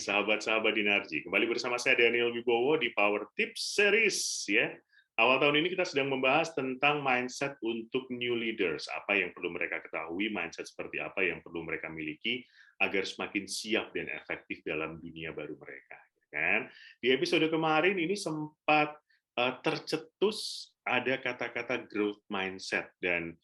sahabat-sahabat Dinarji. Kembali bersama saya Daniel Wibowo di Power Tips Series ya. Awal tahun ini kita sedang membahas tentang mindset untuk new leaders. Apa yang perlu mereka ketahui, mindset seperti apa yang perlu mereka miliki agar semakin siap dan efektif dalam dunia baru mereka. Kan? Di episode kemarin ini sempat tercetus ada kata-kata growth mindset dan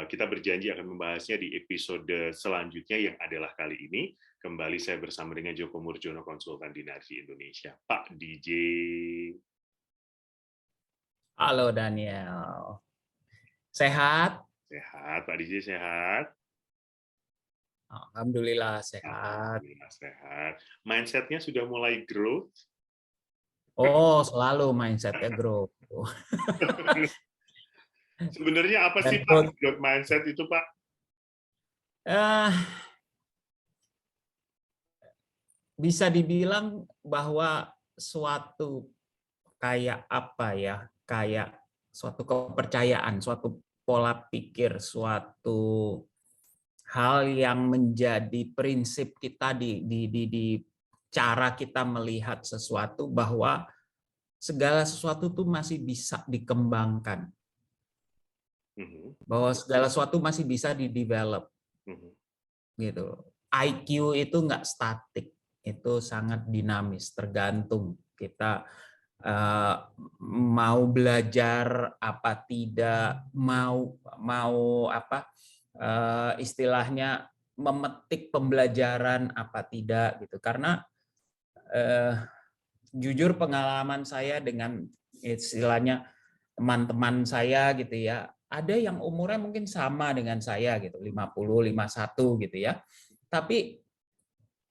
kita berjanji akan membahasnya di episode selanjutnya yang adalah kali ini. Kembali saya bersama dengan Joko Murjono, konsultan Dinarji Indonesia. Pak DJ. Halo Daniel. Sehat? Sehat, Pak DJ sehat? Alhamdulillah sehat. Alhamdulillah sehat. Mindset-nya sudah mulai growth? Oh, selalu mindset-nya growth. Sebenarnya apa sih Pak growth mindset itu Pak? Bisa dibilang bahwa suatu kayak apa ya, kayak suatu kepercayaan, suatu pola pikir, suatu hal yang menjadi prinsip kita di cara kita melihat sesuatu, bahwa segala sesuatu tuh masih bisa dikembangkan. Bahwa segala sesuatu masih bisa di-develop. Gitu. IQ itu nggak statik, itu sangat dinamis, tergantung kita mau belajar apa tidak, mau apa istilahnya memetik pembelajaran apa tidak gitu. Karena jujur pengalaman saya dengan istilahnya teman-teman saya gitu ya, ada yang umurnya mungkin sama dengan saya gitu, 50, 51 gitu ya. Tapi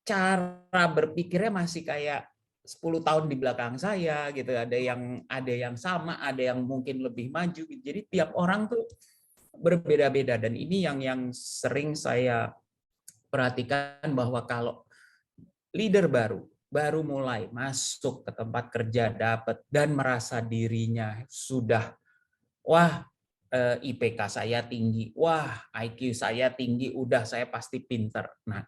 cara berpikirnya masih kayak 10 tahun di belakang saya gitu. Ada yang sama, ada yang mungkin lebih maju gitu. Jadi tiap orang tuh berbeda-beda, dan ini yang sering saya perhatikan, bahwa kalau leader baru mulai masuk ke tempat kerja, dapat dan merasa dirinya sudah, wah IPK saya tinggi, wah IQ saya tinggi, udah saya pasti pinter. Nah,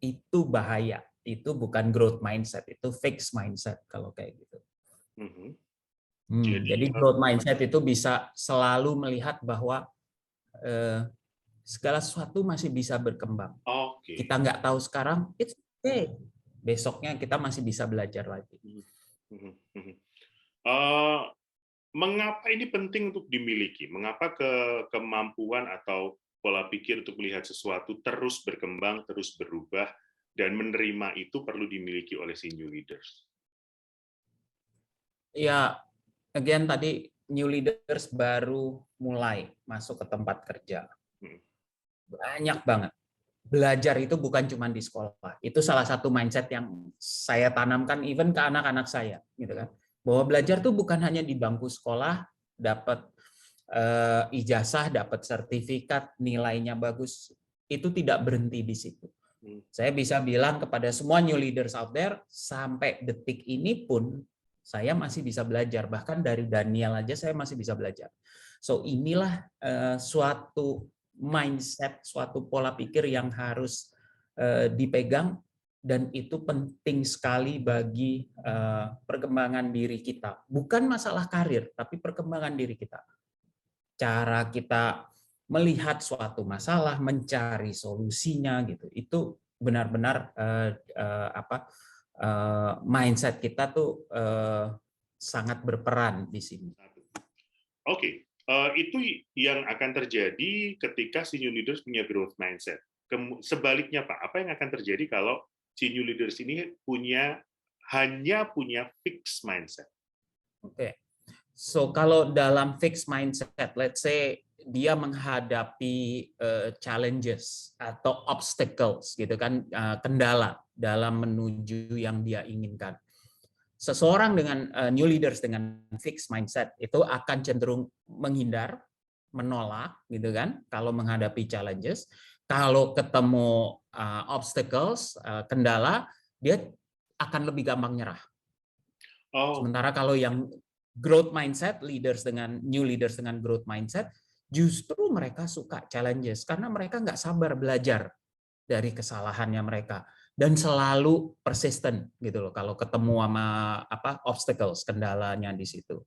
itu bahaya. Itu bukan growth mindset, itu fixed mindset kalau kayak gitu. Jadi growth mindset itu bisa selalu melihat bahwa segala sesuatu masih bisa berkembang. Kita nggak tahu sekarang, it's okay. Besoknya kita masih bisa belajar lagi. Mengapa ini penting untuk dimiliki? Mengapa kemampuan atau pola pikir untuk melihat sesuatu terus berkembang, terus berubah, dan menerima itu perlu dimiliki oleh si new leaders? Ya, again tadi new leaders baru mulai masuk ke tempat kerja. Banyak banget. Belajar itu bukan cuma di sekolah. Itu salah satu mindset yang saya tanamkan even ke anak-anak saya, gitu kan. Bahwa belajar tuh bukan hanya di bangku sekolah, dapat ijazah, dapat sertifikat, nilainya bagus. Itu tidak berhenti di situ. Saya bisa bilang kepada semua new leaders out there, sampai detik ini pun saya masih bisa belajar. Bahkan dari Daniel aja saya masih bisa belajar. So inilah suatu mindset, suatu pola pikir yang harus dipegang, dan itu penting sekali bagi perkembangan diri kita. Bukan masalah karir, tapi perkembangan diri kita. Cara kita melihat suatu masalah, mencari solusinya gitu. Itu benar-benar mindset kita tuh sangat berperan di sini. Oke. Itu yang akan terjadi ketika si new leaders punya growth mindset. Sebaliknya Pak, apa yang akan terjadi kalau si new leaders ini hanya punya fixed mindset? Oke. So kalau dalam fixed mindset, let's say dia menghadapi challenges atau obstacles gitu kan, kendala dalam menuju yang dia inginkan. Seseorang dengan new leaders dengan fixed mindset itu akan cenderung menghindar, menolak gitu kan kalau menghadapi challenges. Kalau ketemu obstacles, kendala, dia akan lebih gampang nyerah. Sementara kalau yang growth mindset, new leaders dengan growth mindset, justru mereka suka challenges karena mereka nggak sabar belajar dari kesalahannya mereka. dan selalu persistent gitu loh kalau ketemu sama obstacles, kendalanya di situ.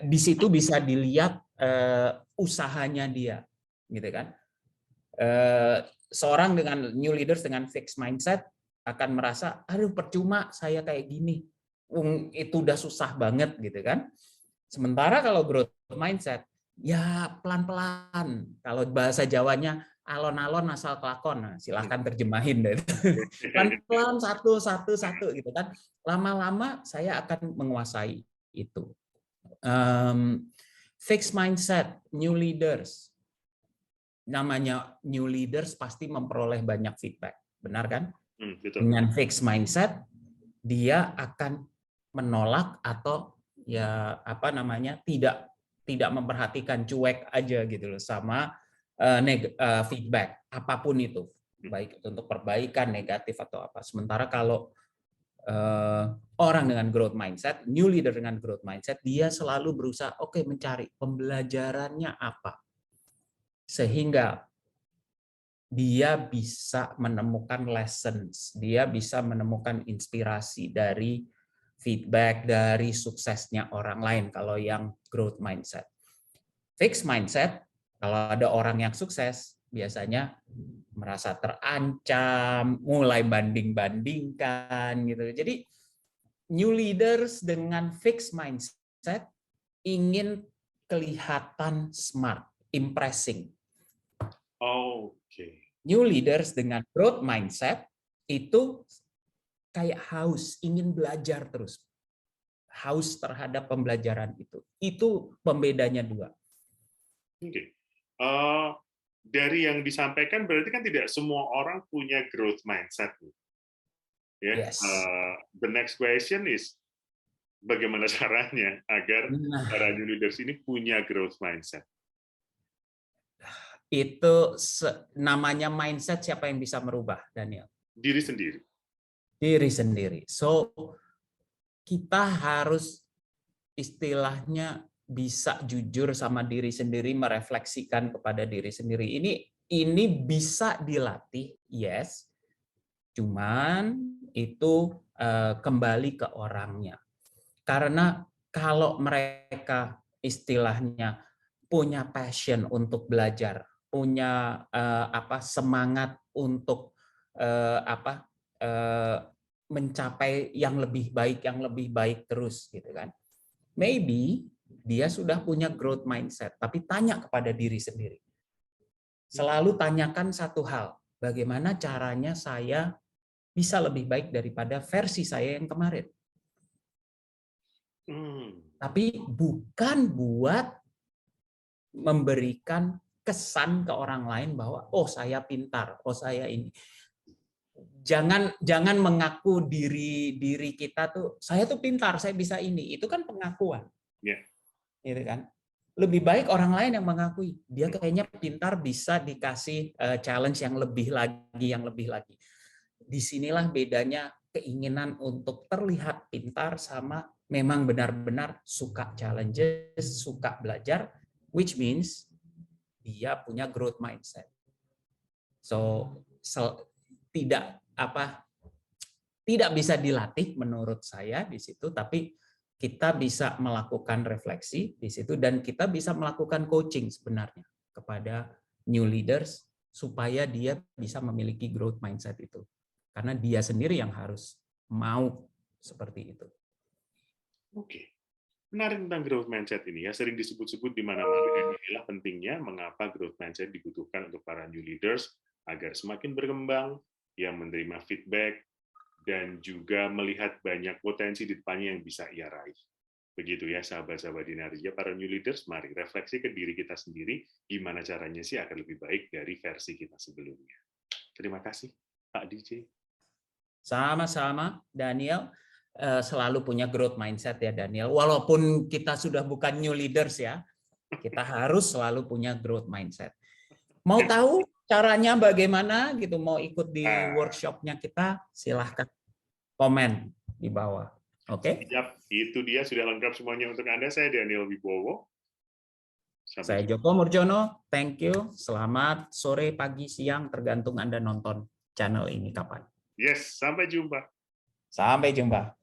Di situ bisa dilihat usahanya dia, gitu kan. Seorang dengan new leaders dengan fixed mindset akan merasa, aduh percuma saya kayak gini, itu udah susah banget gitu kan. Sementara kalau growth mindset, ya pelan-pelan. Kalau bahasa Jawanya alon-alon asal kelakon, nah, silahkan terjemahin deh. Pelan-pelan satu gitu kan. Lama-lama saya akan menguasai itu. Fixed mindset, new leaders. Namanya new leaders pasti memperoleh banyak feedback, benar kan? Betul. Dengan fixed mindset, dia akan menolak atau tidak memperhatikan, cuek aja gitu loh sama feedback apapun itu, baik untuk perbaikan, negatif atau apa. Sementara kalau orang dengan growth mindset, new leader dengan growth mindset, dia selalu berusaha mencari pembelajarannya apa, sehingga dia bisa menemukan lessons, dia bisa menemukan inspirasi dari feedback, dari suksesnya orang lain kalau yang growth mindset. Fixed mindset, kalau ada orang yang sukses, biasanya merasa terancam, mulai banding-bandingkan gitu. Jadi new leaders dengan fixed mindset ingin kelihatan smart, impressing. New leaders dengan growth mindset itu kayak haus, ingin belajar terus. Haus terhadap pembelajaran itu. Itu pembedanya dua. Oke. Dari yang disampaikan berarti kan tidak semua orang punya growth mindset. Ya. Yes. The next question is bagaimana caranya agar para new leaders ini punya growth mindset? Itu namanya mindset, siapa yang bisa merubah, Daniel? Diri sendiri. Diri sendiri. So, kita harus istilahnya bisa jujur sama diri sendiri, merefleksikan kepada diri sendiri. Ini bisa dilatih, yes. Cuman itu kembali ke orangnya. Karena kalau mereka istilahnya punya passion untuk belajar, punya semangat untuk mencapai yang lebih baik terus gitu kan. Maybe dia sudah punya growth mindset, tapi tanya kepada diri sendiri. Selalu tanyakan satu hal, bagaimana caranya saya bisa lebih baik daripada versi saya yang kemarin. Tapi bukan buat memberikan kesan ke orang lain bahwa saya pintar, saya ini. Jangan mengaku diri kita tuh saya tuh pintar, saya bisa ini. Itu kan pengakuan. Gitu kan? Lebih baik orang lain yang mengakui dia kayaknya pintar, bisa dikasih challenge yang lebih lagi. Disinilah bedanya keinginan untuk terlihat pintar sama memang benar-benar suka challenges, suka belajar, which means dia punya growth mindset. So tidak bisa dilatih menurut saya di situ, tapi kita bisa melakukan refleksi di situ dan kita bisa melakukan coaching sebenarnya kepada new leaders supaya dia bisa memiliki growth mindset itu. Karena dia sendiri yang harus mau seperti itu. Oke. Menarik tentang growth mindset ini ya, sering disebut-sebut di mana-mana, dan inilah pentingnya mengapa growth mindset dibutuhkan untuk para new leaders agar semakin berkembang, yang menerima feedback, dan juga melihat banyak potensi di depannya yang bisa ia raih. Begitu ya sahabat-sahabat Dinarija, para new leaders, mari refleksi ke diri kita sendiri, gimana caranya sih akan lebih baik dari versi kita sebelumnya. Terima kasih, Pak DJ. Sama-sama, Daniel. Selalu punya growth mindset ya, Daniel. Walaupun kita sudah bukan new leaders ya, kita harus selalu punya growth mindset. Mau tahu caranya bagaimana gitu, mau ikut di workshopnya kita, silahkan komen di bawah. Oke? Siap, itu dia sudah lengkap semuanya untuk Anda. Saya Daniel Wibowo. Saya Joko Murjono. Thank you. Selamat sore, pagi, siang, tergantung Anda nonton channel ini kapan. Yes, sampai jumpa. Sampai jumpa.